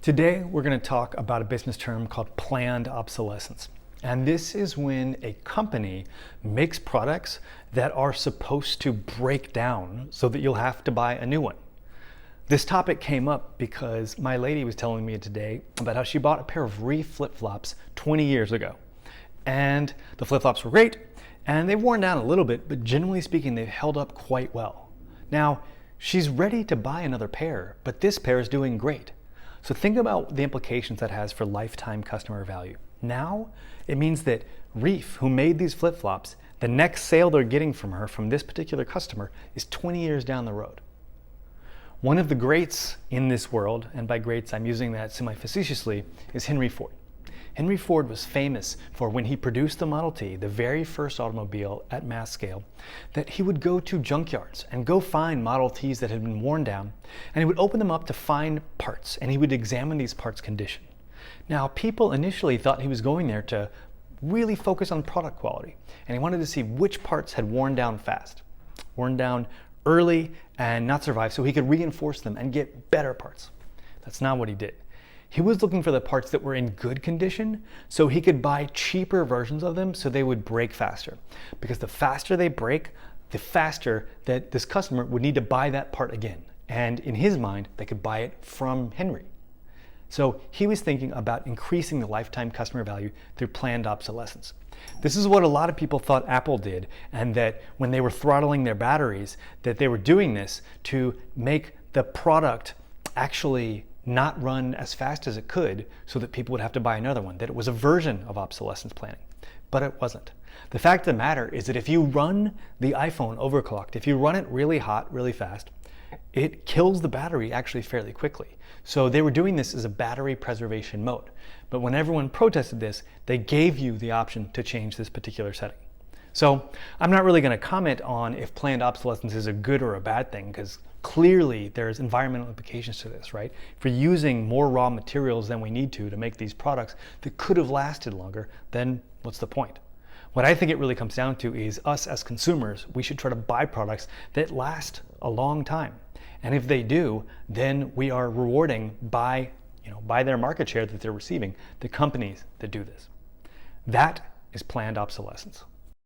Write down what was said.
Today, we're going to talk about a business term called planned obsolescence. And this is when a company makes products that are supposed to break down so that you'll have to buy a new one. This topic came up because my lady was telling me today about how she bought a pair of Reef flip-flops 20 years ago. And the flip-flops were great, and they've worn down a little bit, but generally speaking, they've held up quite well. Now, she's ready to buy another pair, but this pair is doing great. So think about the implications that has for lifetime customer value. Now, it means that Reef, who made these flip-flops, the next sale they're getting from her, from this particular customer, is 20 years down the road. One of the greats in this world, and by greats I'm using that semi-facetiously, is Henry Ford. Henry Ford was famous for when he produced the Model T, the very first automobile at mass scale, that he would go to junkyards and go find Model Ts that had been worn down, and he would open them up to find parts, and he would examine these parts' condition. Now, people initially thought he was going there to really focus on product quality, and he wanted to see which parts had worn down fast, worn down early and not survive, so he could reinforce them and get better parts. That's not what he did. He was looking for the parts that were in good condition so he could buy cheaper versions of them so they would break faster. Because the faster they break, the faster that this customer would need to buy that part again. And in his mind, they could buy it from Henry. So he was thinking about increasing the lifetime customer value through planned obsolescence. This is what a lot of people thought Apple did, and that when they were throttling their batteries, that they were doing this to make the product actually not run as fast as it could so that people would have to buy another one, that it was a version of obsolescence planning. But it wasn't. The fact of the matter is that if you run the iPhone overclocked, if you run it really hot, really fast, it kills the battery actually fairly quickly. So they were doing this as a battery preservation mode. But when everyone protested this, they gave you the option to change this particular setting. So I'm not really going to comment on if planned obsolescence is a good or a bad thing, because clearly there's environmental implications to this, right? If we're using more raw materials than we need to make these products that could have lasted longer, then what's the point? What I think it really comes down to is us as consumers, we should try to buy products that last a long time. And if they do, then we are rewarding by their market share that they're receiving, the companies that do this. That is planned obsolescence.